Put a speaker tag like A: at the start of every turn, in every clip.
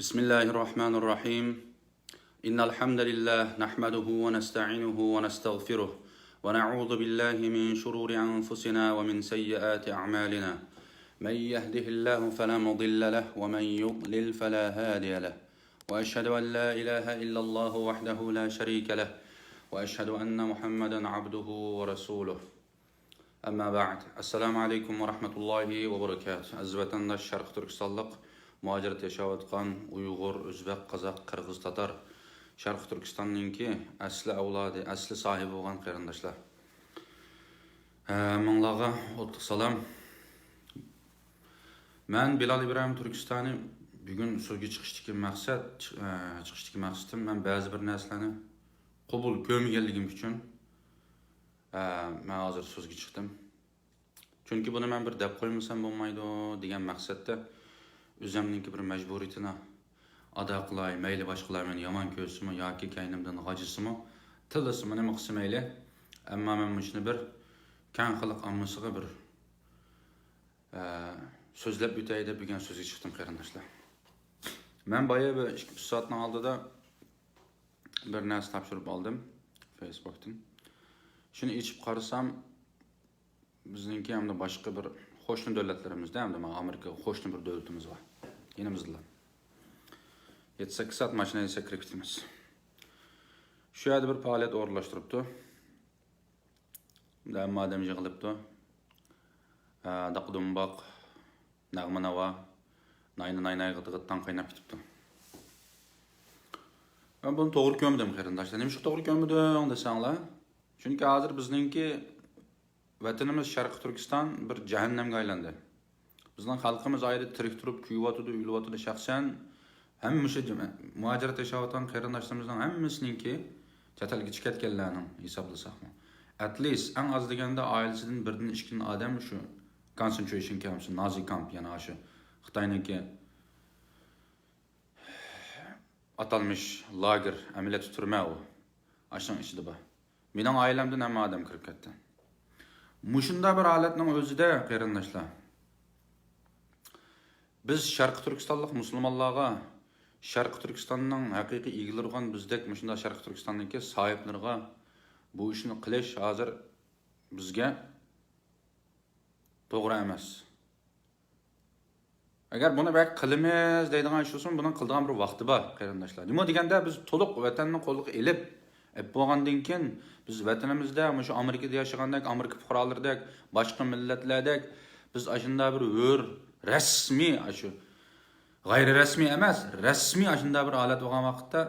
A: بسم الله الرحمن الرحيم إن الحمد لله نحمده ونستعينه ونستغفره ونعوذ بالله من شرور أنفسنا ومن سيئات أعمالنا من يهده الله فلا مضل له ومن يضلل فلا هادي له وأشهد أن لا إله إلا الله وحده لا شريك له وأشهد أن محمدا عبده ورسوله أما بعد السلام عليكم ورحمة الله وبركاته أزبتنا الشرق تركستانلıq muhacirat yaşayotgan Uyg'ur, O'zbek, Qozoq, Qirg'iz, Tatar Sharq Turkistonninki asli avlodi, asli sahibi bo'lgan qarindoshlar. Minglarga o'tliq salom. Men Bilal İbrahim Turkistoni bugun so'zga chiqishdagi maqsadim men ba'zi bir narsalarni qabul ko'rmaganligim uchun men hozir so'zga chiqdim. Chunki buni men bir deb qo'ymasam bo'lmaydi degan maqsadda o'zimninki bir majburiyatini ado qilay, mayli boshqalar meni yomon ko'rsimi yoki kaynimdan g'ajisimi, tilisimi nima qilsa mayli, ammo men shuni bir kang xalq ommasiga bir so'zlab o'tay deb bugun so'zga chiqdim qarindoshlar. Men boya 2 soatning oldida bir narsa topshirib oldim Facebookdan. Shuni ichib qarasam bizningki hamda boshqa bir qo'shni davlatlarimizda hamda Amerika qo'shni bir davlatimiz bor. Yenimizda. 7-8 soat mashinada kirib ketamiz. Shu yerda bir faoliyat o'rlashtiribdi. Hamma odam yig'ilibdi. Daqdumboq, nag'manava, naynay-g'itg'itdan qaynab ketibdi. Men buni to'g'ri ko'rmadim qarindoshlar. Nima shu to'g'ri ko'rmadim desanglar? Chunki hozir bizningki vatanimiz Sharq Turkiston bir jahannamga aylandi. Bizning xalqimiz ayri tirik turib kuyyotdi, uylayotdi shaxsan hammasi muhacirat yaşayotgan qarindoshlarimizning hammasininki chatalga chiqayotganlarning hisoblashaqmi. At least eng az deganda oilasidan birdan 2 odam shu concentration camp, Nazi camp yana shu Xitoyniki atalmış lager, ameliyat turma o. Aşın içinde bor. Mening oilamdan hamma odam kirib ketdi. Mushunda bir holatning o'zida qarindoshlar. Biz Sharq Turkistonlik musulmonlarga Sharq Turkistonning haqiqiy egilari bo'lgan bizdek mushunda Sharq Turkistondagi sohiblarga bu ishni qilish hozir bizga to'g'ri emas. Agar buni bak qilamiz deydigan ish bo'lsa, buni qiladigan bir vaqti bor qarindoshlar. Nima deganda biz to'liq vatanning qo'liga elib bo'lgandan keyin biz vatanimizda, shu Amerikada yashagandek, Amerika fuqarolaridek, boshqa millatlardek biz ashunda bir rasmiy, shu g'ayri rasmiy emas, rasmiy ashunda bir holat bo'lgan vaqtda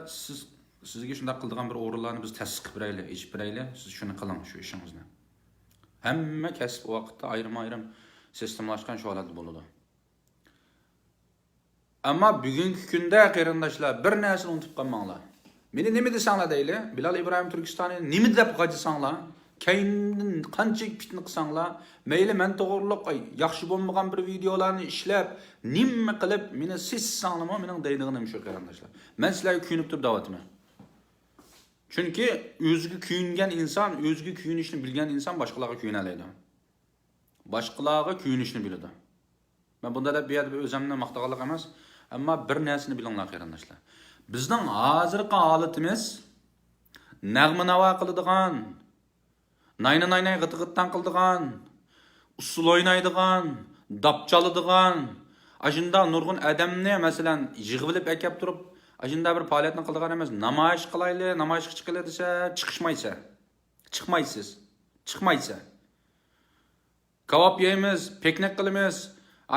A: sizga shunday qiladigan bir o'rinlarni biz tasdiq beraylik, ichib beraylik, siz shuni qiling shu ishingizni. Hamma kasb vaqtda ayrim-ayrim sistemlashgan shu holat bo'ladi. Ammo bugungi kunda qarindoshlar bir narsani unutib qolmanglar. Meni nima desanglar deyli, Bilal İbrahim Turkistoni nima deb qajisanglar, kayindan qanchalik fitna qilsanglar, mayli men to'g'riliq yaxshi bo'lmagan bir videolarni ishlab, nima qilib meni sessanglarmi, mening deydiganim shu qarindoshlar. Men sizlarga kuyinib turib da'vatman. Chunki o'ziga kuyingan inson, o'ziga kuyinishni bilgan inson boshqalarga kuyina oladi. Boshqalarga kuyinishni biladi. Men bunda deb bu yerda o'zimni maqtaganlik emas, ammo bir narsani bilinglar qarindoshlar. Bizning hozirgi holatimiz nag'ma-navo qiladigan, naynay g'itg'itdan qiladigan, usul o'ynaydigan, dab chaladigan, ashunda nurg'un odamni masalan yig'ilib akab turib, ashunda bir faoliyatni qiladigan emas, namoyish qilayli, namoyishga chiqayli desa, chiqmaysiz. Kebab yeymiz, piknik qilamiz,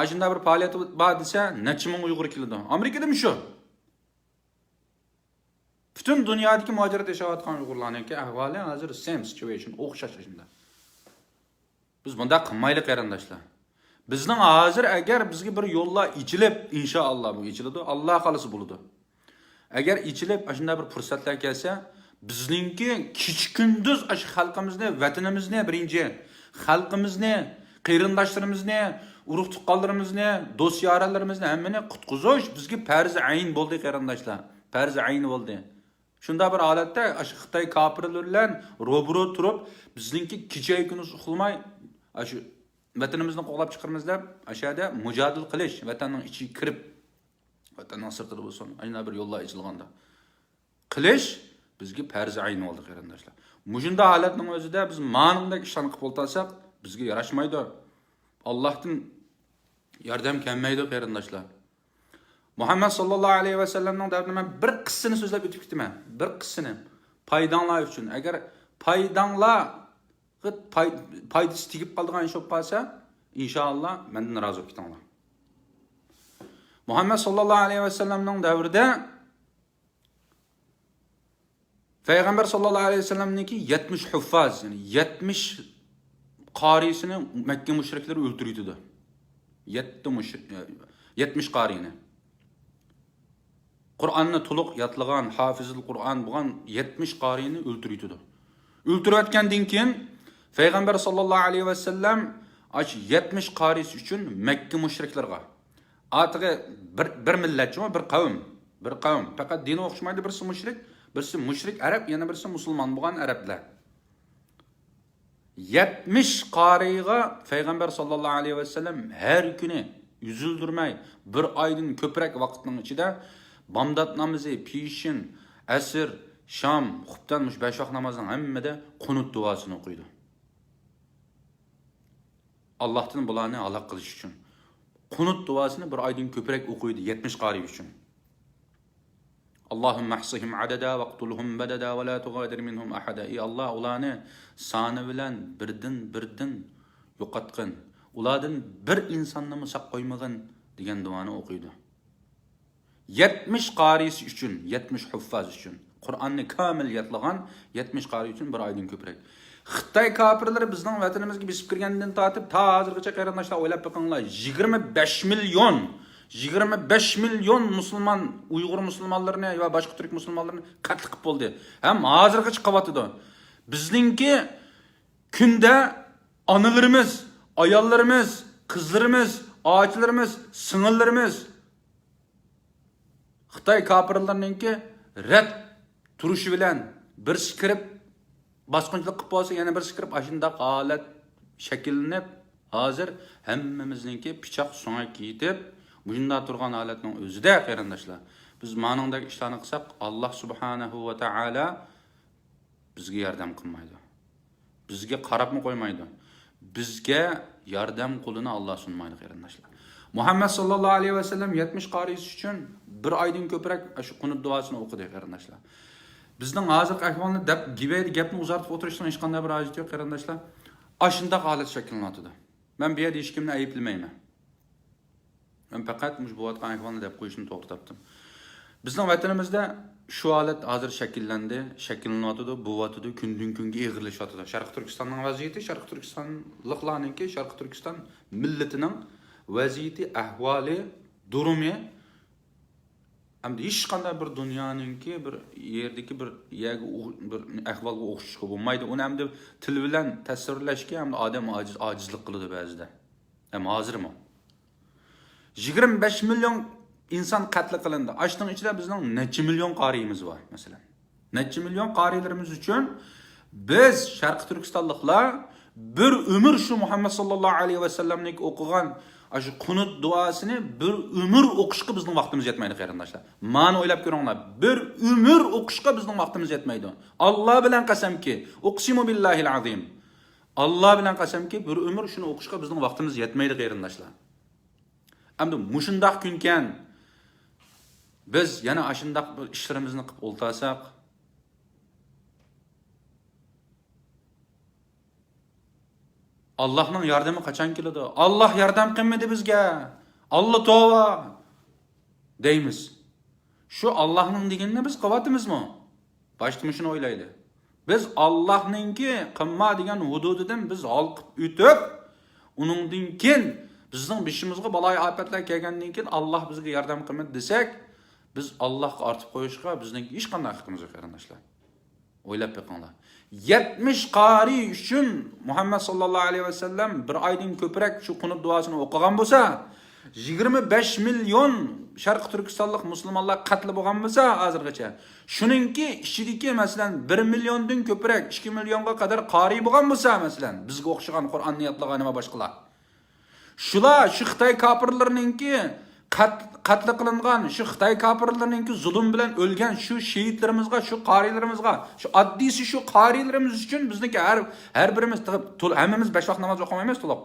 A: ashunda bir faoliyat bor desa, necha ming Uyg'ur keladi. Amerikada shu. Bütün dünyadaki muhacirat yaşayotgan Uyg'urlarning ahvoli hozir same situation, o'xshash shunda. Biz bunda qilmaylik qarindoshlar. Bizning hozir agar bizga bir yo'llar ichilib, inshaalloh bu ichiladi, Alloh xolisi bo'ladi. Agar ichilib, shunda bir fursatlar kelsa, bizningki kechkunduz ash xalqimizni, vatanimizni birinchi, xalqimizni, qarindoshlarimizni, urug' tuqqanlarimizni, do'st yorlarimizni hammani qutqizish bizga farz ayn bo'ldi qarindoshlar. Farz ayn bo'ldi. Shunda bir holatda Xitoy kafirlar bilan ro'bro turib, bizningki kecha kuni uxlamay, shu vatanimizni qo'g'lab chiqarmiz deb, ashada mujodil qilish, vatanning ichiga kirib vatanning sirtida bo'lsin, ayna bir yo'llar ochilganda qilish bizga farz ayn oldi qarindoshlar. Mujunda holatning o'zida biz ma'nundagi ishlarni qilib o'ltasak, bizga yarashmaydi. Allohdan yordam kelmaydi qarindoshlar. Muhammad sallallohu alayhi va sallamning davrida men bir qissani so'zlab o'tib ketaman. Bir qissani foydanglar uchun. Agar foydanglar foydasi tegib qoladigan ish bo'lib qolsa, inshaalloh mendan rozi bo'lib ketinglar. Muhammad sallallohu alayhi va sallamning davrida Peygamber sallallahu aleyhi ve sellem'ninki 70 huffaz, yani 70 qarisini Mekke müşrikleri öldürüydü. 70 qarini. Kur'an'ını tuluq yatlıgan, hafizil Kur'an bulan 70 qarini öldürüydü. Öldürüyotgandan keyin Peygamber sallallahu aleyhi ve sellem 70 qarisi üçün Mekke müşriklerine artığı bir milletçi mi, bir kavim. Fakat dini o'xshamaydi, birisi müşrik. Birisi müşrik Arab, yana birisi musulmon bo'lgan Arablar. 70 qariga Peygamber sallallohu alayhi va sallam har kuni üzüldürmey bir aydan ko'proq vaqtning ichida bomdod namozi, pishin, asr, sham, xubdan 5 vaqt namozning hammada qunut duosini o'qiydi. Allohdan bularni halok qilish uchun. Qunut duosini bir aydan ko'proq o'qiydi 70 qari uchun. Allahümme ahsihim adada vaqtulhum badada ve la tugadir minhum ahada. Ey Allah, ularni soni bilan birdan yo'qotgin. Ulardan bir insonni musaq qo'ymagin degan duoni o'qiydi. 70 qarisi uchun, 70 huffaz uchun. Qur'onni kamil yodlagan 70 qari uchun bir oydan ko'proq. Xitoy kafirlari bizning vatanimizga besib kirgandan tortib ta hozirgacha qarindoshlar o'ylab boqinglar, 25 milyon Müslüman, Uyghur Müslümanlarını ve başka Türk Müslümanlarını qatl qilib bo'ldi. Hem hozirgacha qilyapti. Bizninki kunda analarimiz, ayollarimiz, qizlarimiz, ağaçlarımız, singillarimiz Xitoy kafirlarininki rad turishi bilan bir kirib bosqinchilik qilib bo'lsa, yana bir kirib ashunday holat shakllanib, hozir hammamizningki pichoq so'ngak yetib Bunda turgan halatning o'zida qarindoshlar, biz ma'nodagi ishlarni qilsak, Alloh subhanahu va taala bizga yordam qilmaydi. Bizga qarabmi qo'ymaydi. Bizga yordam qo'lini Alloh sunmaydi qarindoshlar. Muhammad sallallohu alayhi va sallam 70 qarisi uchun bir oydan ko'proq shu qunut duosini o'qidi qarindoshlar. Bizning hozirgi ahvolni gapni uzartib o'tirishdan hech qanday bir hojat yo'q qarindoshlar. Ashunda holat shakllanyapti. Men bu yerda hech kimni ayblamayman. Ben fakat bu vatkan ahvalını deb qo'yishni to'g'ri topdim. Bizning vatanimizda shu holat hozir shakllandi, shakllanyapti, bo'lyapti, kundan kunga eg'irlashyapti. Sharq Turkistonning vaziyati, Sharq Turkistonliklarningki, Sharq Turkiston millatining vaziyati, ahvoli, durumi hamda hech qanday bir dunyoninki bir yerdagi bir ahvolga o'xshashga bo'lmaydi. Uni hamda til bilan tasvirlashga hamda odam ojizlik qiladi ba'zida. Ham hozirmi? 25 milyon insan qatl qilindi. Ashning ichida bizning necha milyon qariyimiz bor, masalan. Necha milyon qarilarimiz uchun biz Sharq Turkistonliklar bir umr shu Muhammad sallallohu alayhi va sallamning o'qigan shu qunut duosini bir umr o'qishga bizning vaqtimiz yetmaydi qarindoshlar. Ma'ni o'ylab ko'ringlar. Bir umr o'qishga bizning vaqtimiz yetmaydi. Alloh bilan qasamki, uqsimu billahil azim. Alloh bilan qasamki, bir umr shuni o'qishga bizning vaqtimiz yetmaydi qarindoshlar. Hamda mushundaq kunkan biz yana ashundaq bir ishlarimizni qilib o'ltasak, Allohning yordami qachon keladi? Alloh yordam qilmadi bizga. Alloh tova deymiz. Shu Allohning deganini biz qilatimizmi? Boshqa shuni o'ylaydi. Biz Allohningki qilma degan hududidan biz olqib o'tib, uningdan keyin bizning beshimizga baloy ofatlar kelgandan keyin Alloh bizga yordam qilmadi desak, biz Allohga ortib qo'yishga bizning hech qanday haqqimiz yo'q qarindoshlar. O'ylab boqinglar. 70 qari uchun Muhammad sallallohu alayhi va sallam bir oydan ko'proq shu qunut duosini o'qigan bo'lsa, 25 milyon Sharq Turkistonlik musulmonlar qatl bo'lgan bo'lsa hozirgacha, shuningki ichidagi masalan 1 milliondan ko'proq 2 millionga qadar qari bo'lgan bo'lsa, masalan bizga o'xshagan Qur'onni yodlagan va boshqalar. Shular shu Xitoy kafirlarininki qatl qilingan shu Xitoy kafirlarininki zulm bilan o'lgan shu shehidlarimizga, shu qorilarimizga, shu oddiysi shu qorilarimiz uchun bizniki har birimiz hammamiz 5 vaqt namoz o'qimaymiz to'liq.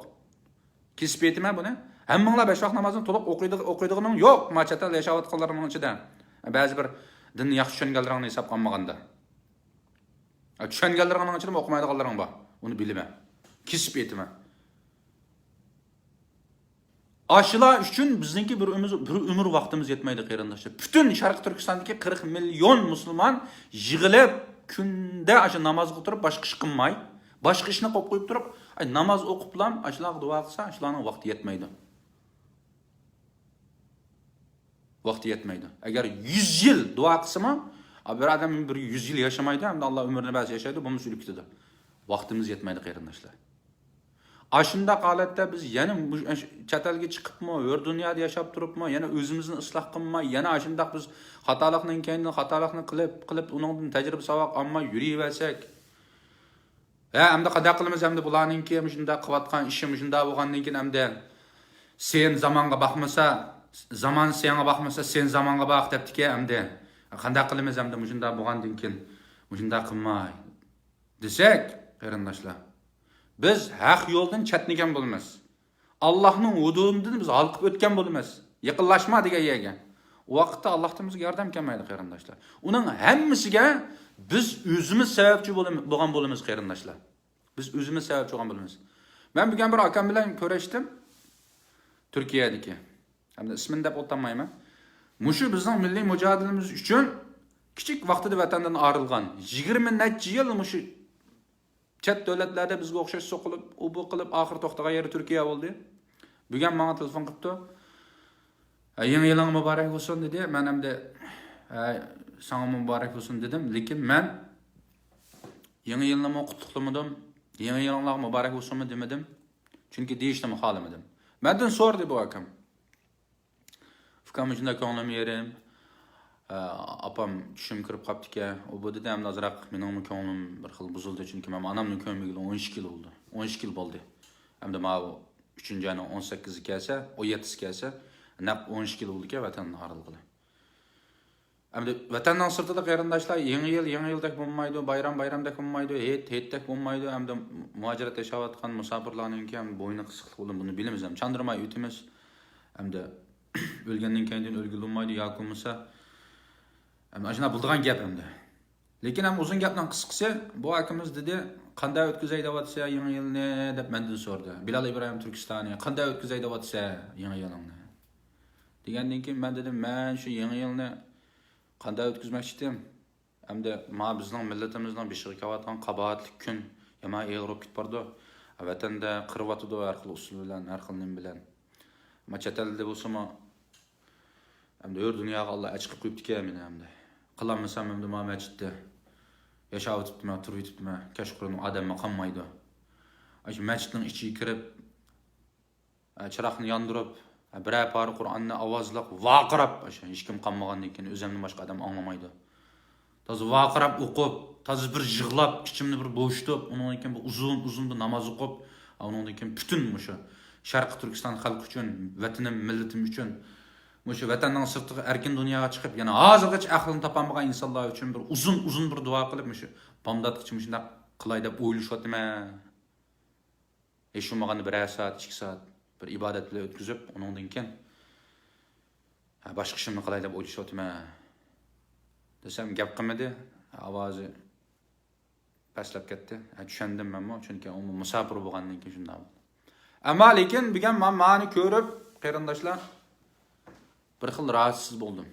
A: Kesib aytma buni. Hammanglar 5 vaqt namozni to'liq o'qiydiganing yo'q. Machatal yashayotganlarning ichida. Ba'zi bir dinni yaxshi tushunganlarni hisob qilmaganda. Tushunganlarning ichida o'qimaydiganlaring bor. Uni bilma. Kesib aytma. Aşılar üçün bizniki bir ömür vaxtımız yetmeydi qarindoshlar. Bütün Sharq Turkistondagi 40 milyon musulmon yig'ilib kunda aşı namoz o'qib boshqa ish qilmay, boshqa ishni qo'yib qo'yib turib, namoz o'qiblam, ashlarga duo qilsa, ashlarning vaqti yetmaydi. Vaqti yetmaydi. Agar 100 yil duo qilsa, bir odam bir 100 yil yashamaydi, hamda Alloh umrini ba'zi yashaydi, bu musulib ketadi. Vaqtimiz yetmaydi qarindoshlar. Aşında holatda biz yana chatalga chiqibmi, o'r dunyoda yashab turibmi, yana o'zimizni isloh qilmay, yana ashunda biz xatolikdan keyin xatolikni qilib uningdan tajriba savoq olmay yuraversak. Hamda qanday qilamiz hamda bularninki shunda qilayotgan ishim shunda bo'lgandan keyin hamda sen zamonga boqmasa, zamon senga boqmasa, sen zamonga boq debdiki hamda qanday qilamiz hamda shunda bo'lgandan keyin shunda qilmay desak, qarindoshlar biz haq yo'ldan chatnigan bo'lamiz. Allohning hududidan biz halqib o'tgan bo'lamiz. Yaqinlashma degan yerga. O vaqtda Allohdan bizga yordam kelmaydi qarindoshlar. Uning hammasiga biz o'zimiz sababchi bo'lgan bo'lamiz qarindoshlar. Biz o'zimiz sababchi bo'lgan bo'lamiz. Men bugun bir akam bilan ko'rishdim. Turkiyadagi. Hamda ismini deb o'tmayman. Mushu bizning milliy mujohidimiz uchun kichik vaqtida vatandan ayrilgan 20 necha yil mushu chet davlatlarda bizga o'xshash so'qilib, bu qilib oxir to'xtagan yeri Turkiya bo'ldi. Bugun menga telefon qilibdi. Yangi yiling muborak bo'lsin dedi. Men hamda sana muborak bo'lsin dedim. Lekin men yangi yilni qutlamadim. Yangi yilinglar muborak bo'lsinmi demedim. Chunki deyishni xohlamadim. Mendan so'rdi bu akam. Fikrim shunda ko'nglim yerim. Apam tushim kirib qopdiki, u bu dedi hamda azroq mening ko'nglim bir xil buzildi chunki men onamning ko'migiga 12 yil bo'ldi. 12 yil bo'ldi. Hamda ma 3-ani 18 kelsa, 17 kelsa, naq 12 yil bo'ldi-ki vatandan ayrildi. Hamda vatandan sirtida qarindoshlar yangi yildek bo'lmaydi, bayramdek bo'lmaydi, hetdek bo'lmaydi, hamda muhojirat yashayotgan musofirlarning ham bo'yni qisiqlik bo'lib buni bilamiz ham. Chandırmay o'timiz hamda o'lgandan keyin o'lgilmaydi yoki bo'lmasa Ajna bulduğan gap hamda. Lekin ham uzun gapdan qisqasi, bu akamiz dedi, qanday o'tkazay deyapsa yangi yilni deb mendan so'radi. Bilal Ibrahim Turkistoni qanday o'tkazay deyapsa yangi yilni. Degandan keyin men dedim, men shu yangi yilni qanday o'tkazmoqchi edim. Hamda ma bizning millatimizning beshiga kelayotgan qabohatli kun, yama Yevropa ketib bordi. Vatanda qirvatdi har xil usul bilan, har xil nim bilan. Machatalda bo'lsa-mo hamda o'r dunyoga Alloh achqib qo'yibdi-ki meni hamda. Qilmasam hamda masjidda yashab o'tibdimi, turib o'tibdimi, kashqurning odamni qolmaydi. Ash masjidning ichiga kirib, chiroqni yondirib, birer par Qur'onni ovozlab, vaqirab, hech kim qolmagandan keyin o'zimni boshqa odam anglamaydi. Toz vaqirab o'qib, toz bir yig'lab, ichimni bir bo'shtib, undan keyin uzun bir namoz o'qib, undan keyin butun mushu Sharq Turkiston xalqi uchun, vatanim, millatim uchun Mushu vatandan sirtiga erkin dunyoga chiqib, yana hozirgacha aqlini topolmagan insonlar uchun bir uzun bir duo qilib, mushu bomdatgacha shunday qilay deb o'ylashyapman. Hech bo'lmaganda 1 soat, 2 soat bir ibodat bilan o'tkazib, undan keyin boshqa ishimni qilay deb o'ylashyapman. Desam gap qilmadi, ovozi pastlab ketdi. Tushundim menmi, chunki u musofir bo'lgandan keyin shunday bo'ldi. Ammo lekin bugun men ma'ni ko'rib, qarindoshlar bir xil rahatsız bo'ldim.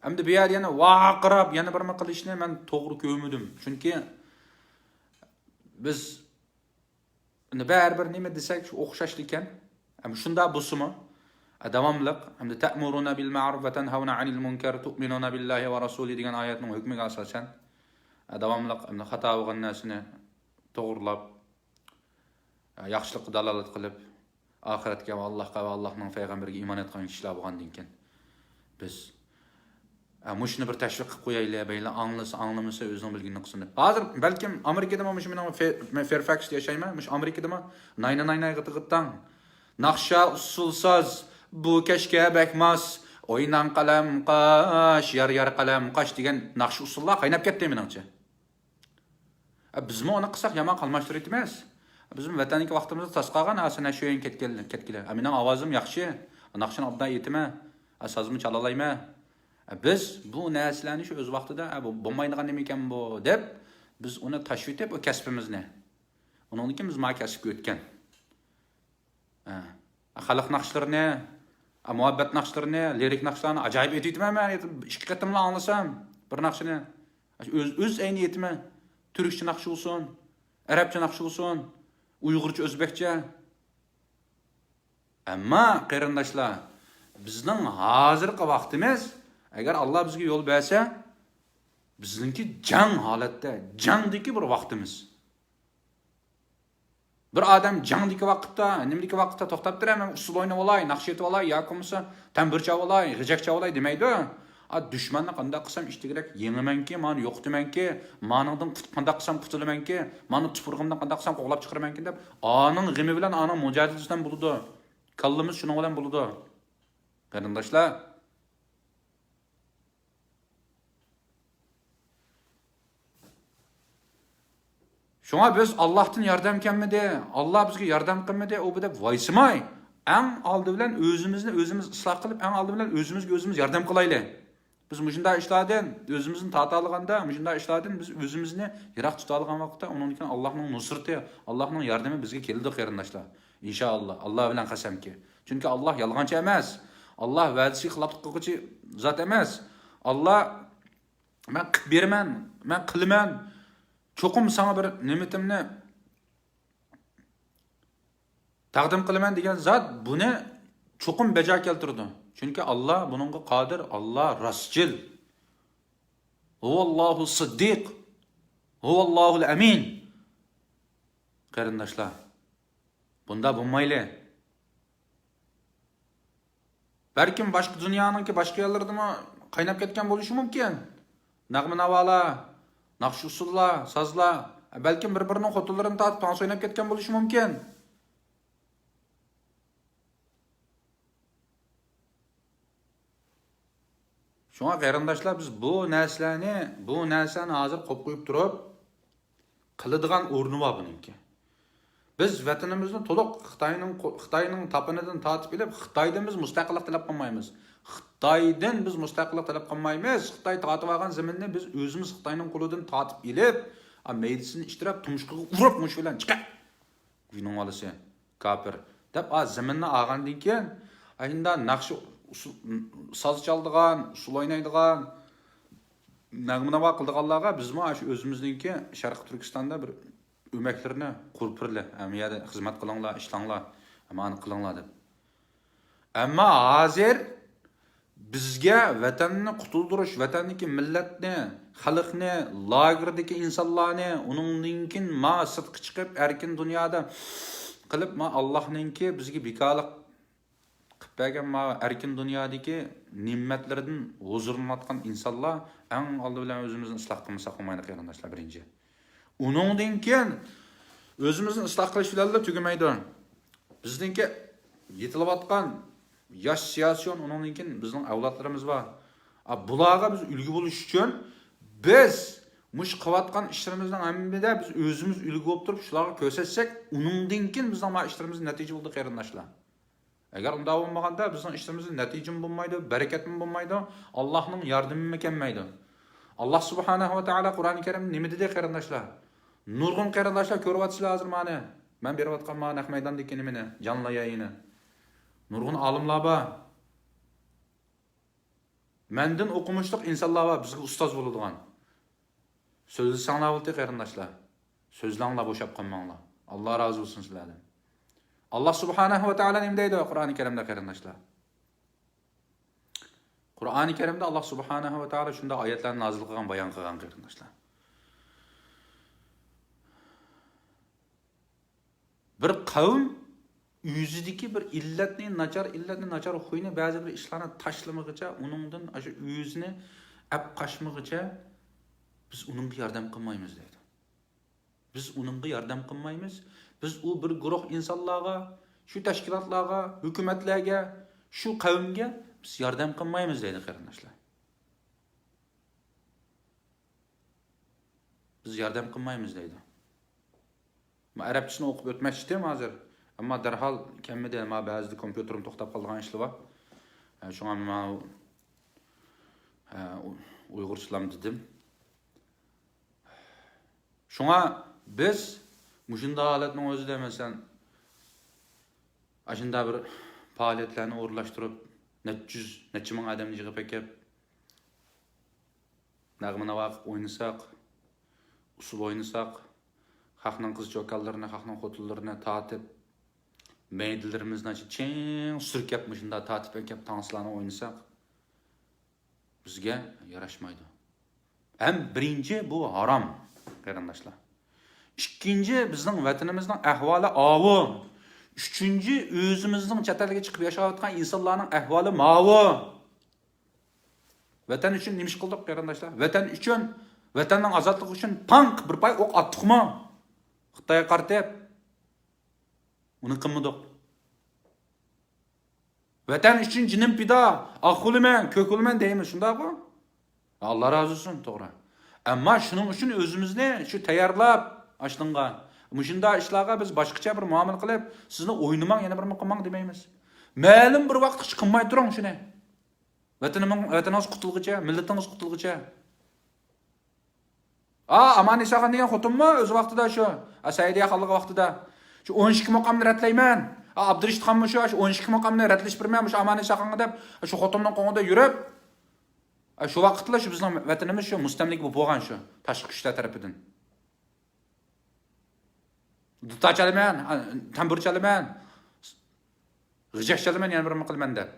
A: Hamda bu yer yana vaqirab, yana bir nima qilishni men to'g'ri ko'rmadim. Chunki biz baribir nima desak shu o'xshashlik ekan. Ham shunda bo'lsa-mi, davomliq hamda ta'muruna bil ma'ruf va tanhauna 'anil munkar tu'minuna billahi va rasulihi degan oyatning hukmiga asosan davomliq hamda xato bo'lgan narsani to'g'rilab, yaxshilikqa dalolat qilib, oxiratga va Allohga va Allohning payg'ambariga iymon etgan kishilar bo'lgandan keyin biz mushni bir tashviq qilib qo'yaylik, baylar anglamasa o'zing bilganini qilsin. Hozir balkim Amerikada mana shu men Fairfaxda yashayman, mush Amerikada naynay g'itg'itdan naqsha usulsoz bu kashka bakmas Oynan qalam qash, yar qalam qash degan naqsh usullar qaynab ketdi meningcha. Bizmi uni qilsak yomon qalmashtirib emas. Bizim vatandagi vaqtimizni tasqagan asana shu yen ketkilar. Mening ovozim yaxshi. Naqshini obdan yetma. Sazimni chalalayman. Biz bu narsalarni shu o'z vaqtida bu bo'lmaydigan nima ekan bu deb biz uni tashvit etib o kasbimizni. Uningdan keyin biz ma kasbga o'tgan. Xalq naqshlarini, muhabbat naqshlarini, lirik naqshlarni ajoyib aytayman men. Ikki qatimla anglasam bir naqshini o'z ayni yetma. Türkçe naqshi olsun, Arabcha naqshi olsun, Uyg'urcha, O'zbekcha. Ammo qarindoshlar, bizning hozirgi vaqtimiz agar Alloh bizga yo'l bersa, bizningki jang holatda, jangdagi bir vaqtimiz. Bir odam jangdagi vaqtda, nimdagi vaqtda to'xtab turaman, usul o'ynab olay, naqsh etib olay, yoki bo'lmasa tambircha olay, g'ijaqcha olay demaydi. Düşmanni qanday qilsam ishtigirak yengimanki, meni yo'qtimanki, meningdan qanday qilsam qutulamanki, meni tupurg'imdan qanday qilsam qo'g'lab chiqaramanki deb, aning g'imi bilan, aning mujadilasidan bo'ladi. Kallimiz shuning bilan bo'ladi. Qarindoshlar, shunga biz Allohdan yordam kelmadi, Alloh bizga yordam qilmadi, u deb voysimay, eng oldi bilan o'zimizni o'zimiz isloh qilib, eng oldi bilan o'zimizga o'zimiz yordam qilaylik. Biz müşunda işlerden, özümüzün tatalığında, müşunda işlerden biz özümüzünü yirak tutalığın vakitte, onun için Allah'ın nusreti, Allah'ın yardımı bizge keldi qarindoshlar. İnşallah. Allah bilen qasam ki. Çünkü Allah yalğançı emas. Allah vədisi xilaf qilguchi zat emas. Allah men qilib beraman, men qilaman. Cho'qim sana bir nimetimni taqdim qilaman degan zat buni cho'qim bajo keltirdi. Çünkü Allah bununla qadir, Allah rasçil. Huvallahu siddiq. Huvallahul amin. Qarindoshlar, bunda bo'lmayli. Balkim boshqa dunyoninki boshqa yerlarda qaynab ketgan bo'lishi mumkin. Nag'ma navolar, naqsh usullar, sazlar, balkim bir-birining xotinlarini tatib tons o'ynab ketgan bo'lishi mumkin. Şuna qarindoshlar, biz bu narsani hozir qo'yib qo'yib turib, qiladigan o'rni bor buningki. Biz vatanimizni to'liq Xitoyning tapinidan tortib kelib, Xitoydan biz mustaqillik talab qilmaymiz. Xitoydan biz mustaqillik talab qilmaymiz. Xitoy tortib olgan zaminni biz o'zimiz Xitoyning qo'lidan tortib kelib, meydisini ishtirab, tumshug'iga urib mush bilan chiqib. Guning olasi kafir. Deb zaminni olgandan keyin, ayinda naqshi saz çaldıgan, usul oynaydigan, nag'ma qildiganlarga bizmi shu o'zimizningki Sharq Turkistonda bir o'maklarni qurpirli, amiyada xizmat qilinglar, ishlanglar, amani qilinglar deb. Ammo hozir bizga vatanni qutuldirish, vatanniki millatni, xalqni, lagerdagi insonlarni, uningdan ma sirtqa chiqib, erkin dunyoda qilib, ma Allohningki bizga bekorlik Bəgən erkin dünyadaki nimetlerden huzurlanatkan insanlar en aldı bilen özümüzün ıslah qılmasak olmaydı qarindoshlar birinci. Onundan keyin özümüzün ıslah qilish bilan tügəməydi. Bizdinki yetilayotgan yosh siyosiyon onundan keyin bizning avlodlarimiz var. Bularga biz ulgu bo'lish uchun biz mush qilayotgan ishlarimizdan hammada biz o'zimiz ulgu bo'lib turib shularga ko'rsatsak, onundan keyin bizning ishlarimiz natija bo'ldi qarindoshlar. Eğer unda olmaganda bizning ishimizning natijam bo'lmaydi, barakatim bo'lmaydi, Allohning yordami kelmaydi. Alloh subhanahu va taolo Qur'oni Karimda nima dedi qarindoshlar? Nurg'un qarindoshlar ko'ryapsizlar hozir meni. Men berayotgan mana naq maydondagi nimani, jonli yayini. Nurg'un olimlar bor. Mendan o'qimishliq insonlar bor, bizga ustoz bo'ladigan. So'zlasanglar bo'ldi qarindoshlar. So'zlanglar bo'shab qolmanglar. Alloh rozi bo'lsin sizlardan. Allah subhanahu wa ta'ala nima deydi Qur'oni Karimda qarindoshlar? Qur'oni Karimda Allah subhanahu wa ta'ala shunda oyatlarni nozil qilgan, bayon qilgan qarindoshlar. Bir qavm yüzidagi bir illatni nachar xo'yni ba'zi bir ishlarni tashlamagicha, uningdan shu yüzini ap qashmagicha biz uningga yordam qilmaymiz deydi. Biz uningga yordam qilmaymiz. Biz u bir guruh insonlarga, shu tashkilotlarga, hukumatlarga, Shu qavmga biz yordam qilmaymiz deydi qarindoshlar. Biz yordam qilmaymiz deydi. Men arabchasini o'qib o'tmoqchidim hozir. Ammo darhol kamida men ba'zida kompyuterim to'xtab qolgan ishlar bor. Shunga men Uyg'urchalam dedim. Shunga biz mushunda holatning o'zida masalan ashunda bir faoliyatlarni o'rlashtirib, necha ming odamni yig'ib kelib nag'ma-navoq o'ynasak, usul o'ynasak, xalqning qiz-cho'kallarini, xalqning xotinlarini tatib, meydillarimizni cheng surkab shunda tatib kelib tanslarni o'ynasak, bizga yarashmaydi. Ham birinchi bu harom, qarindoshlar. Ikkinchi bizning vatanimizning ahvoli avu. Üçüncü özümüzün çatalga chiqib yashayotgan insonlarning ahvoli mavu. Vatan uchun nima ish qildik qarindoshlar? Vatan uchun, vatanning ozodligi uchun panq bir pay o'q atdikmi? Xitoyga qartib. Uni qilmadik. Vatan uchun jinim pido, aqliman, ko'kilman deymiz, shundaqmi? Alloh razı olsun, to'g'ri. Ammo shuning uchun o'zimizni shu tayyorlab ashlingan Muşunda işlarga biz boshqacha bir muomala qilib, sizni o'ynamang, yana bir qilmang demaymiz. Ma'lum bir vaqt hech qilmay turing shuni. Vataningiz qutilguncha, millatingiz qutilguncha. Aman Isaxon degan xotinmi o'z vaqtida shu, Saidiya xalqi vaqtida shu 12 maqomni ratlayman. Abdurishid xonmi shu 12 maqomni ratlash bermayman, shu Aman Isaxonga deb shu xotinning qo'ngida yurib, shu vaqtda shu bizning vatanimiz shu mustamlik bo'lib bo'lgan shu tashqi kuchlar tarafidan. Duta chalaman, tambur chalaman, g'ijak chalaman, yana bir nima qilaman deb.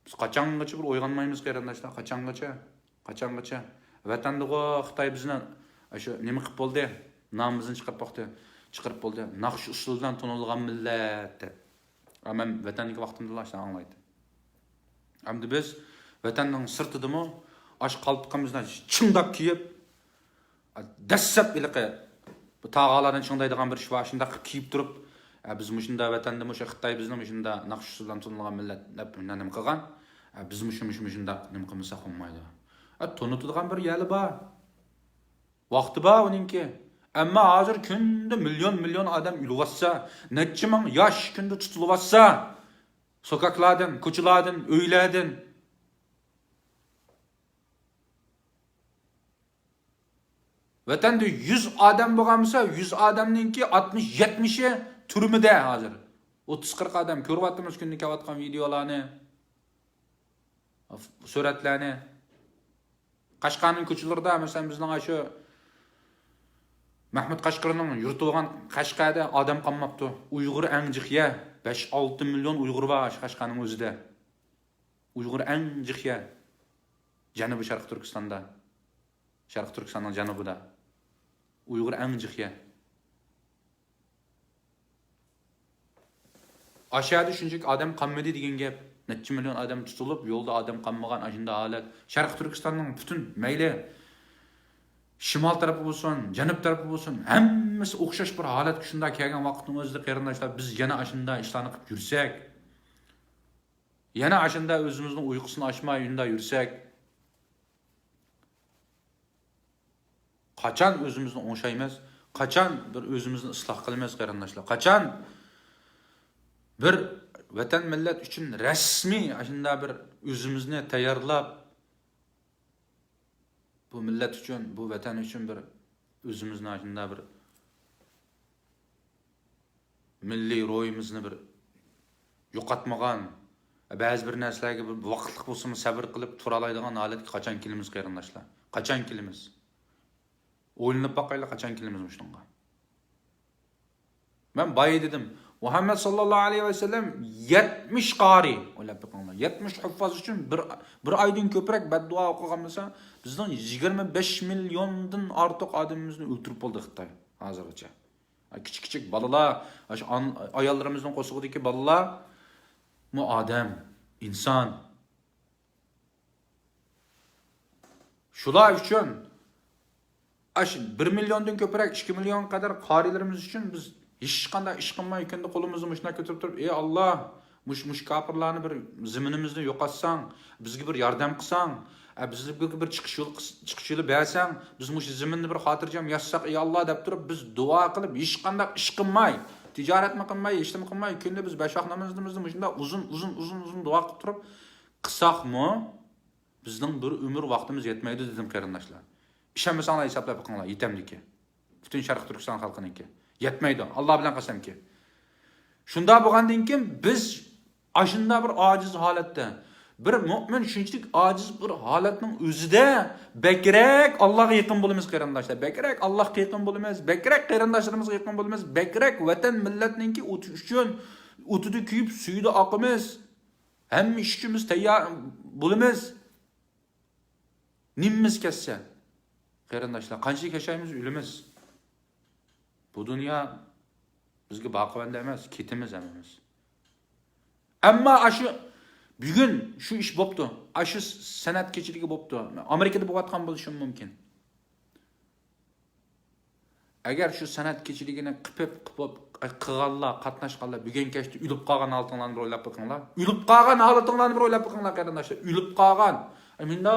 A: Biz qachongacha bir o'ylanmaymiz qarindoshlar, qachongacha. Vatandago Xitoy bizni shu nima qilib bo'ldi? Nomimizni chiqarib bo'ldi. Naqsh usuldan tonilgan millat deb. Men vatandagi vaqtimda shuni anglaydi. Hamda biz vatanning sirtidimi, ash qalbqimizni chingdab kiyib, dassab iliqi bu tağalardan çıngdaydigan bir iş var. Şunda kiyip durup, biz muşunda vatanda muşa Xitoy bizni muşunda naqsh usuldan tonilgan millat deb nima qilgan? Biz muşunda nima qilmasa olmaydi. Tonutadigan bir yeri bor. Vaqti bor uninki. Ammo hozir kunda million odam yulg'atsa, necha ming yosh kunda tutilibsa, sokaklardan, ko'chalardan, uylardan Vatanda 100 odam bo'lgansa, 100 odamninki 60-70i turmida hozir. 30-40 odam ko'ryapmiz kunni kelayotgan videolarni, suratlarni. Qashqarning ko'chalarida, masalan, bizning shu Mahmud Qashqarning yurti bo'lgan Qashqarda odam qolmabdi. Uyg'ur anjiqya 5-6 million Uyg'ur bor Qashqarning o'zida. Uyg'ur anjiqya Janubiy Sharq Turkistonda. Sharq Turkistonning janubida. Uyg'ur anjiqya. Aşağıda shunchaki odam qolmadi degan gap. Necha million odam tutilib, yo'lda odam qolmagan ashunda holat. Sharq Turkistonning butun mayli shimol tarafi bo'lsin, janub tarafi bo'lsin, hammasi o'xshash bir holatga shunda kelgan vaqtning o'zida qarindoshlar biz yana ashunda ishlarni qilib yursak, yana ashunda o'zimizning uyqusini ochmay yunda yursak, qachon o'zimizni o'ngshaymiz, qachon bir o'zimizni isloh qilamiz qarindoshlar, qachon bir vatan millat uchun rasmiy ashunda bir o'zimizni tayyorlab bu millat uchun, bu vatan uchun bir o'zimizni ashunda bir milliy ro'yimizni bir yo'qotmagan, ba'zi bir narsalarga bir vaqtlik bo'lsa sabr qilib tura oladigan holatga qachon kelamiz qarindoshlar? Qachon kelamiz? O'ylanib boqaylik qachon kelamiz shunga. Men boy dedim, Muhammed sallallohu alayhi ve sellem 70 qari, o'ylab boqinglar. 70 huffaz uchun bir oydan ko'proq beddua o'qigan bo'lsa, bizning 25 milliondan ortiq odamimizni o'ldirib bo'ldi Xitoy hozirgacha. Kichik balalar, ayollarimizning qo'shig'idagi balalar mu odam, inson. Shular uchun 1 milliondan ko'proq 2 million qadar qarilarimiz uchun biz hech qanday ish qilmay kunda qo'limizni mushuna ko'tarib turib, ey Alloh, mush kafirlarni bir ziminimizni yo'qotsang, bizga bir yordam qilsang, bizga bir chiqish yo'li bersang, biz mush ziminni bir xotirjam yashasaq, ey Alloh deb turib biz duo qilib, hech qanday ish qilmay, tijoratni qilmay, ishni qilmay, kunda biz besh vaqt namozimizni shunda uzun duo qilib turib qilsaqmi, bizning bir umr vaqtimiz yetmaydi dedim qarindoshlar. Ishonmasanglar hisoblab qo'yinglar, yetamdiki. Butun Sharq Turkiston xalqiniki. Yetmaydi. Alloh bilan qasamki. Shunda bo'lgandan keyin biz ashunda bir ojiz holatda, bir mu'min shunchalik ojiz bir holatning o'zida bekrak Allohga yaqin bo'lamiz qarindoshlar. Bekrak Allohga yaqin bo'lamiz, bekrak qarindoshlarimizga yaqin bo'lamiz, bekrak vatan millatninki uchun o'tida kuyib suyida oqimiz. Hamma ishimiz tayyor bo'lamiz. Nimimiz kessa. Qarindoshlar, qancha yashaymiz, o'limiz. Bu dunyo bizga baquvanda emas, ketimiz emas. Ammo ashu bugun shu ish bo'pti. Ashu san'at kechiligi bo'pti. Amerikada bo'layotgan bo'lishi mumkin. Agar shu san'at kechiligini qilganlar, qatnashganlar bugun kechda o'lib qolgan holtinglarni o'ylab qo'yinglar. O'lib qolgan holtinglarni o'ylab qo'yinglar qarindoshlar. O'lib qolgan. Menda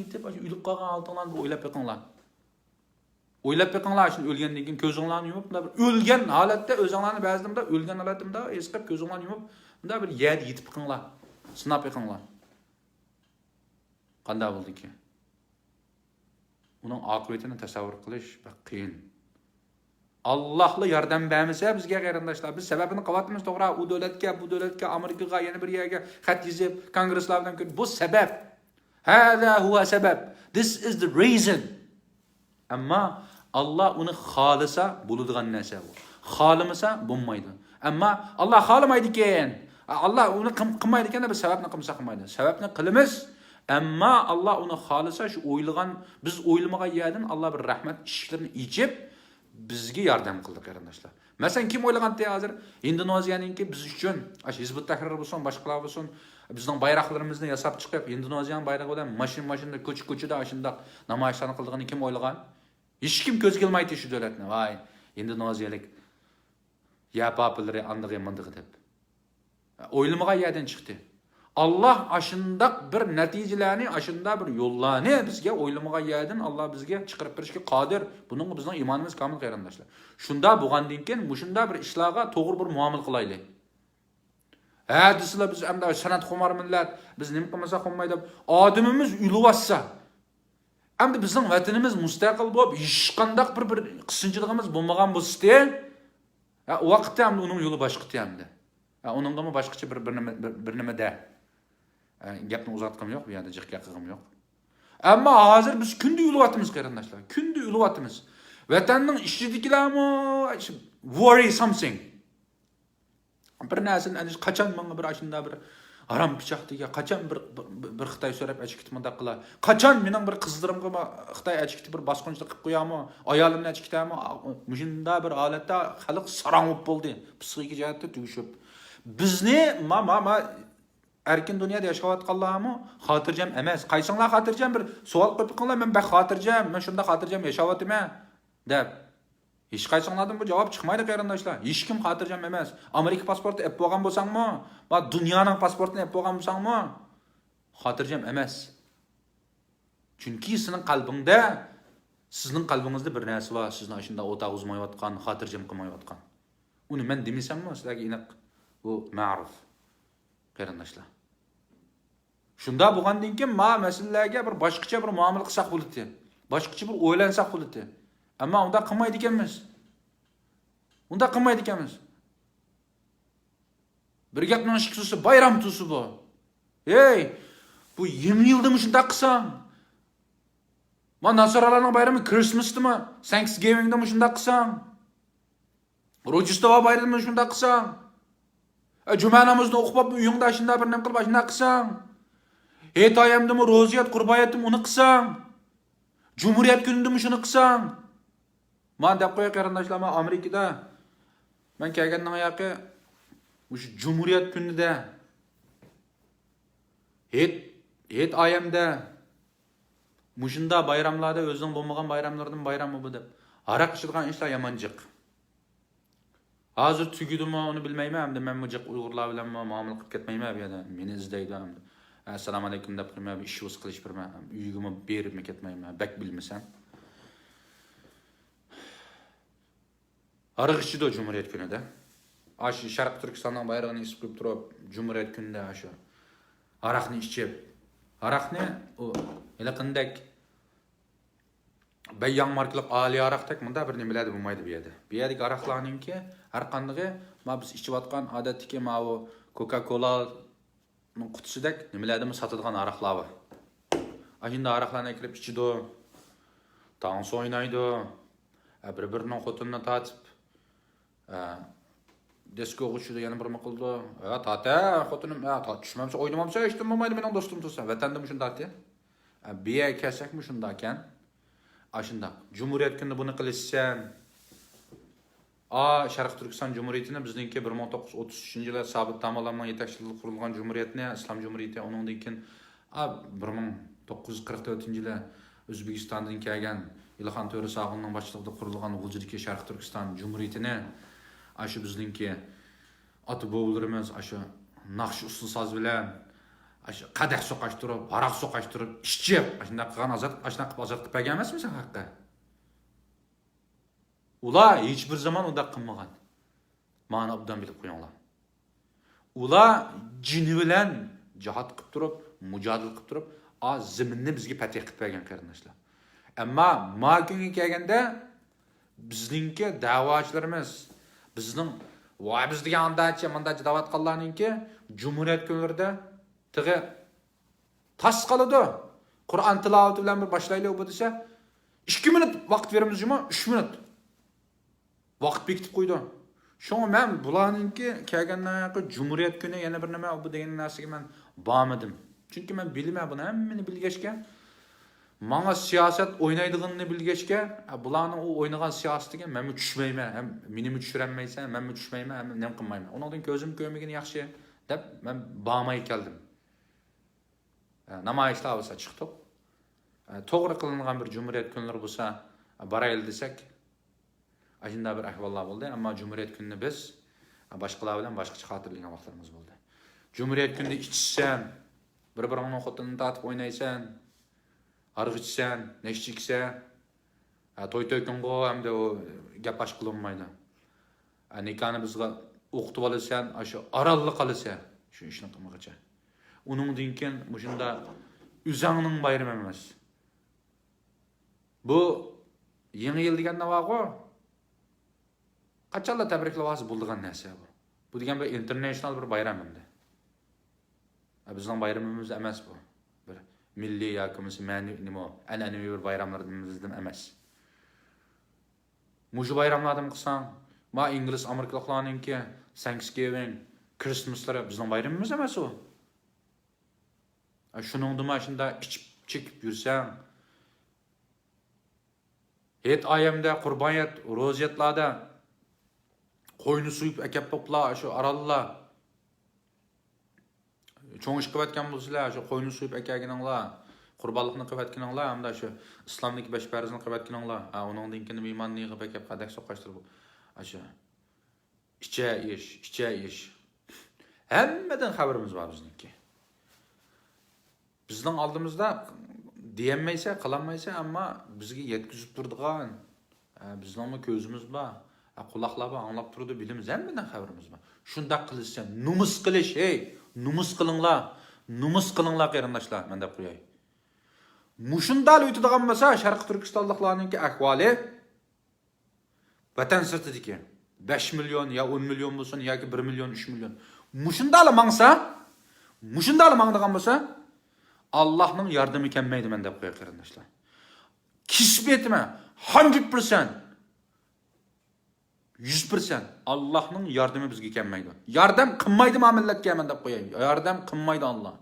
A: yetib o'lib qolgan holtinglarni o'ylab qo'yinglar. O'ylab qo'yinglar, shuni o'lgandan keyin ko'zinglarni yumib, o'lgan holatda o'zinglarni ba'zida o'lgan holatda esqib ko'zinglarni yumib, bunda bir yer yetib qo'yinglar. Sinab qo'yinglar. Qanday bo'ldiki? Uning oqibatini tasavvur qilish qiyin. Allohla yordam bermasa bizga qarindoshlar, biz sababini qilyapmiz to'g'ri, u davlatga, bu davlatga, Amerikaga, yana bir yerga xat yozib, kongresslar bilan ko'rib, bu sabab. Hada huwa sabab. This is the reason. Ammo Allah uni xolisa bo'ladigan narsa bu. Xolimasa bo'lmaydi. Ammo Allah xolimaydi ekan. Allah uni qilmaydi ekan, biz sababni qilmasa qilmaydi. Sababni qilamiz. Ammo Allah uni xolisa shu o'ylagan, biz o'ylamagan yerdan Allah bir rahmat ishlarini ichib bizga yordam qildi qarindoshlar. Masalan, kim o'ylaganda hozir Indoneziyaninki biz uchun, Hizbut Tahrir bo'lsin, boshqalar bo'lsin, bizning bayroqlarimizni yasab chiqib, Indoneziyaning bayrog'i bilan mashinada ko'chada shunda namoyishlarni qilganini kim o'ylagan? Hech kim ko'z kelmaydi shu davlatni. Voy, Indoneziyalik yapapilari andig'i mandig'i deb. O'ylamagan yerdan chiqdi. Allah ashundaq bir natijalarni, ashundaq bir yo'llarni bizga o'ylamagan yerdan Allah bizga chiqarib berishga qodir. Buning bizning iymonimiz komil qarindoshlar. Shunda bo'lgandan keyin mushunda bir ishlarga to'g'ri bir muomala qilaylik. Desizlar biz hamda san'at xumor millat, biz nima qilmasa qolmaydi deb odamimiz uluvassa. Hamda bizning vatanimiz mustaqil bo'lib, hech qanday bir qisqinchiligimiz bo'lmagan bo'lsa, o vaqtda ham uning yo'li boshqa hamda. Uningga boshqacha bir nima da. Gapni uzatqim yo'q, bu yerda jiqqa qilgim yo'q. Ammo hozir biz kunda ulyapmiz qarindoshlar. Kunda ulyapmiz. Vatanning ishidikilarmi worry something. Bir narsani qachon menga bir ashunda bir harom pichoqdiga qachon bir Xitoy so'rab achib ketmanda qilar. Qachon mening bir qizlarimga Xitoy achib ketib bir bosqinchilik qilib qo'yami, ayolimni achib ketami, shunda bir holatda xalq sarangib bo'ldi. Psixik jihatda tugishib. Bizni erkin dunyoda yashayotganlarmi xotirjam emas. Qaysinglar xotirjam bir savol qo'yib qo'yinglar, men xotirjam, men shunda xotirjam yashayapman deb. Hech qaysinglardan bu javob chiqmaydi qarindoshlar. Hech kim xotirjam emas. Amerika pasporti olib bo'lgan bo'lsangmi, va dunyoning pasportini olib bo'lgan bo'lsangmi, xotirjam emas. Chunki sizning qalbingizda bir narsa bor, sizni shunda o'ta uzmayotgan, xotirjam qilmayotgan. Uni men demisammi, sizlarga aniq bu ma'ruf qarindoshlar. Shunda bo'lgandan keyin masalalarga bir boshqacha bir muomala qilsak bo'ladi. Boshqacha bir o'ylansak bo'ladi. Ammo unda qilmaydi ekanmiz. Bir gapning ishqisi bayram tusi bu. Ey, bu 20 yilda shunda qilsam. Men nasoralarning bayrami Christmas'dimi, Thanksgiving'dimi shunda qilsam. Rojdestvo bayramini shunda qilsam. Juma namozni o'qib uyingda shunda bir nima qilib shunda qilsam. Ayamdimi, ro'ziyat, qurbayatdim uni qilsam. Jumhuriyat kunidimi shuni qilsam. Men deb qo'ya qarindoshlar, men Amerikada men kelgandan yoqi o'sha Jumhuriyat kunida ayamda mushunda bayramlarda o'zining bo'lmagan bayramlardan bayrami bu deb. Aroq ichadigan ishlar yamanjiq. Hozir tugidimi uni bilmayman, hamda men mujaq Uyg'urlar bilan muomala qilib ketmayman bu yerda. Meni izlaydi hamda. Assalomu alaykum deb qo'ymayman, ish o'z qilish birman. Uyigimni berib ketmayman, bak bilmasam. Arıqchido Cumhuriyet günüde. Aşı Şarkı Türkistan'dan bayrağını isip turib, Cumhuriyet günüde aşı. Araqni içib. Araq ne? O yaqindek Bayyan markalık ali araqdak mında bir nimalar bo'lmaydi bu yerda. Bu yerdagi araqlarninki har qanday ma biz ichib atgan odatdagi ma o Coca-Cola qutisidek nimalarni sotadigan araqlar bor. Ashunda araqlarni kirib ichido. Dans o'ynaydi. Bir-birining xotinini tatib Desko uçuda yana bir maqıldı. Ya tata, xotinim, ya tat düşmemse, oynamamsa iştim olmaydı benim dostum tutsa. Vatanda mı şunda atya? Biye kesek mi şundaken? Aşında. Cumhuriyet günü bunu kılışsan. Şarkı Türkistan Cumhuriyeti'ne bizdenki 1933 yılı sabit tamalanma yetakçılığı kurulgan Cumhuriyetine, İslam Cumhuriyeti onun dinkin 1944 yılı Özbekistan'dan kelgen İlhan Töre Sağı'nın başçılığında kurulgan Gulcudaki Şarkı Türkistan Cumhuriyeti'ne aşı bizdenki atı boğulurumuz, aşı nakşı usul saz bilen, aşı kadeh sokaştırıp, arak sokaştırıp, işçiyip, aşında kıgan aşına kıp azat kıp gelmez mi sen hakkı? Ula hiçbir zaman o da kınmağın. Mağın abdan bilip koyanlar. Ula cini bilen cihat kıp durup, mücadil kıp durup, az ziminni bizge patih kıp gelgen kardeşler. Ama ma günü gelgende bizdenki davacılarımız, bizning voy biz degan andachi da'vat qilganlarninki Cumhuriyet kunlarida tig'i tas qiladi. Qur'on tilovati bilan bir boshlaylik bu desa 2 minut vaqt beramizmi? 3 minut. Vaqt bekitib qo'ydi. Shunga men bularninki kelgandan Cumhuriyet kuni yana bir nima bu degan narsaga men bormadim. Chunki men bilmayman buni hammani bilgachga Manga siyaset oynaydıgını bilgeçke, bularning o oynagan siyasetiga men tushmayman. Hem meni tushirolmaysan, men tushmayman, hem nem qilmayman. Ondan ko'zim ko'rmagani yaxshi deb men bormay keldim. Namoyishlar bo'lsa chiqdik. To'g'ri qilingan bir Cumhuriyet kunlari bo'lsa, boraylik desak, ashunda bir ahvollar bo'ldi, ammo Cumhuriyet kunini biz boshqalar bilan boshqacha xotirlagan vaqtlarimiz bo'ldi. Cumhuriyet kunida ichsan, bir-biringni xotinini tatib o'ynaysan, arıq içsən, neşçi iksən, toy kunğu hem de o gap aşk kılınmaydı. Nikahını bizga oqtib alırsan, aşı arallı kalırsan, şu işini qılmaqacha. Onun dinken muşunda üzаңның bayramı emas. Bu yeni yıl degan ne var o? Qaçanla tabriklabası bulduğun narsa bu. Bu degan bir international bir bayram endi. Bizning bayramımız emas bu. Milli yakımız nima an'anaviy bir bayramlarımızdan emas. Muşu bayramlardan qilsang, ma ingliz amerikaliklarninki Thanksgiving, Christmaslar bizning bayramımız emas o. Shuningdimi shunda ichib chekib yursang, het ayamda qurboniyat, ro'ziyatlarda qo'yni suyib akab poplar, shu arallar Çoğun iş qıvatkan bulsizlar, şu qo'yni suyib akagininglar, qurbonlikni qıvatkininglar, hamda şu islomdagi 5 farzini qıvatkininglar. Onun dinkini iymonni yig'ib akab qadak soqashtirib, shu icha ish. Hammadan xabarimiz bor bizniki. Bizning oldimizda diyemaysa, qilinmaysa, ammo bizga yetkazib turadigan, bizning ko'zimiz bor, quloqlar bor, anglab turadi, bilimiz hammadan xabarimiz bor. Shunda qilishsa, numus qilish, hey, numus qilinglar qarindoshlar, men deb qo'yay. Mushundal o'tadigan bo'lsa, Sharq Turkistonliklarninki ahvoli vatan sirtidagi 5 million ya 10 million bo'lsin yoki 1 million 3 million. Mushundal mangdigan bo'lsa, Allohning yordami kelmaydi men deb qo'yay qarindoshlar. Kisb etma 100%. 100% Allah'ның yardımı bizge kelmaydi. Yardım qilmaydi millatga men deb qo'yay. Yardım qilmaydi Allah.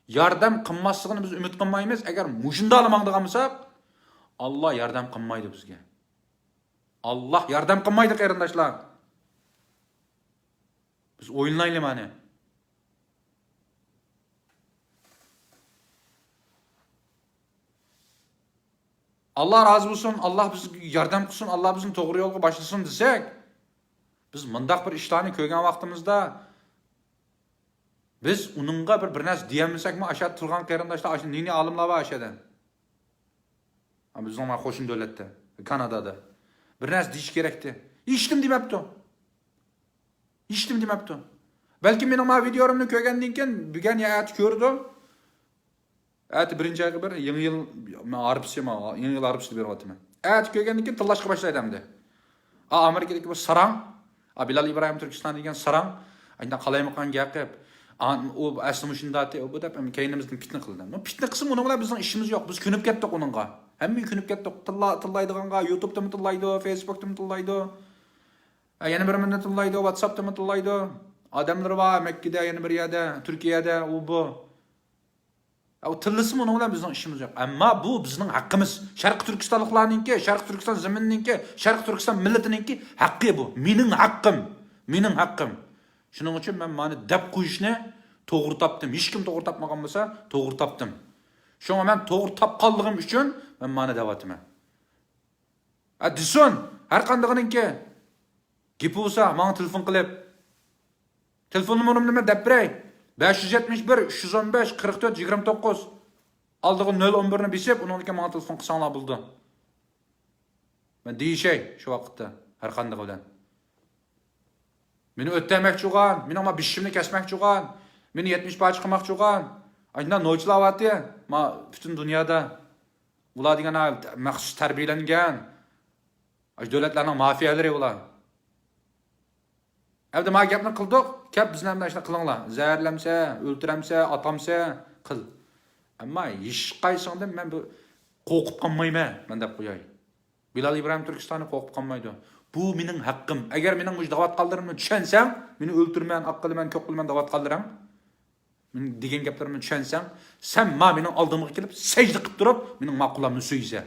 A: Yardım qilmasligini biz umid qilmaymiz. Agar mushunda olmaqdigan bo'lsak, Allah yardım qilmaydi bizga. Allah yardım qilmaydi qarindoshlar. Biz o'yinlaylik mana. Allah razı olsun, Allah bize yardım kılsın, Allah bizim doğru yolga başlasın desek, Biz mındaq bir ishlarni ko'rgan vaqtimizda biz uningga bir narsa deyolmasakmi, aşağı turgan qarindoshlar, aşağı nini olimlar va aşağıdan. Bizning mana qo'shni davlatda, Kanadada bir narsa deyish kerakdi. Hechkim demabdi. Hechkim demabdi. Balki mening ma videomni ko'rgandan keyin bugun ya'at ko'rdim. Ati birinchi ayga bir yangi yil men arpsima, yangi yil arpsini beryapman. Ati ko'rgandan keyin tillashga boshlaydi. Amerikadagi bir sarang, Bilal İbrahim Türkistan degan sarang, aynan qalaymiqan gapib, o asli shundati, bu deb keynimizdan fitna qildi. Fitna qilsa uni bilan bizning ishimiz yo'q. Biz ko'nib ketdik uningga. Hamma ko'nib ketdik. Tillaydiganga, YouTube'da tillaydi, Facebook'da tillaydi. Yana bir minnet tillaydi, WhatsApp'da tillaydi. Odamlar var Mekke'de, yana bir yerda, Turkiyada, u bu. O tillisi uni bilan bizning ishimiz yo'q. Ammo bu bizning haqqimiz. Sharq Turkistonliklarningki, Sharq Turkiston zamininki, Sharq Turkiston millatininki haqqi bu. Mening haqqim. Mening haqqim. Shuning uchun men mani deb qo'yishni to'g'ri topdim. Hech kim to'g'ri topmagan bo'lsa, to'g'ri topdim. Shunga men to'g'ri topganligim uchun men mani da'vatman. Dison, har qandaqininki gap bo'lsa, menga telefon qilib, telefon nomerimni men deb beray. 571 315 44 29 aldığın 011'ni besip, onunki bana telefon qilsanglar buldu. Ben deyişey şu vaqtda har qanday bilan. Meni o'tdamoqchi bo'lgan, meni ama bishimni kesmoqchi bo'lgan, meni 70 baş qilmoqchi bo'lgan. Aynan noychilavati, ma butun dunyoda ular degan maxsus tarbiyalangan davlatlarning mafiyalari ular. Evde ma gapni qildik, kep bizlar bilan ishni qilinglar. Zaharlamsa, o'ltiramsa, atamsa qil. Ammo hech qaysidan men bu qo'rqib qolmayman, men deb qo'yay. Bilal İbrahim Turkistonni qo'rqib qolmaydi. Bu mening haqqim. Agar mening bu da'vat qildirimni tushansang, meni o'ltirman, aqlman, ko'qilman da'vat qildiram. Men degan gaplarimni tushansang, sen mening oldimga kelib, sajda qilib turib, mening ma'qulamni so'ysa.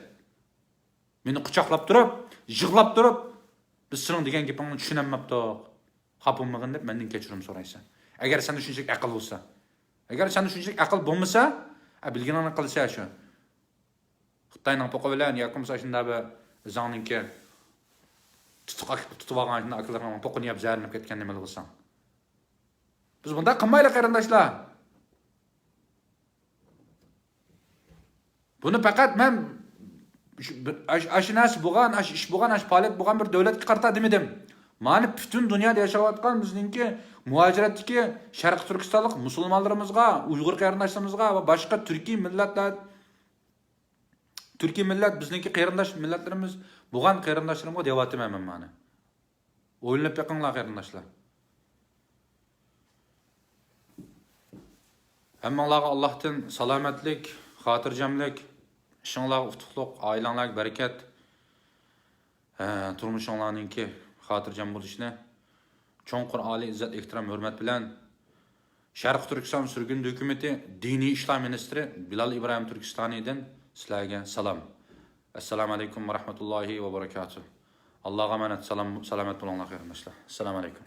A: Meni quchoqlab turib, yig'lab turib, biz sening degan gapingni tushunamabdik. Xapımlığın deb menden kechirim so'raysan. Agar senda shunchalik aql bo'lsa, agar senda shunchalik aql bo'lmasa, bilganingni qilsa shu. Xitoyning poqi bilan yoki bo'lmasa shunda bir zangninki tutib olgan aqllarning poqini yeb zaharlanib ketgan nima qilsan. Biz bunda qilmaylik qarindoshlar. Buni faqat men ashinas bo'lgan, ish bo'lgan, faoliyat bo'lgan bir davlatga qarata demedim. Mani bütün dünyada yaşayotgan bizningki muajiratdagi Sharq Turkistonlik musulmonlarimizga, Uyg'ur qarindoshlarimizga va boshqa Turkiy millat bizningki qarindosh millatlarimiz bo'lgan qarindoshlarimga deyatyman men mani. O'ylab beqinglar qarindoshlar. Hammanglarga Allohdan salomatlik, xotirjamlik, ishinglar utuqliq, oilanglar barakat, turmushinglarningki xotirjam bo'lishni, cho'nqur oliy izzat, ehtirom, hurmat bilan Sharq Turkiston surgun hukumati diniy ishlar ministri Bilal İbrahim Turkistonidan sizlarga salom. Assalomu alaykum va rahmatullohi va barakatuh. Allohga emanet, salomat bo'linglar qarindoshlar. Assalomu alaykum.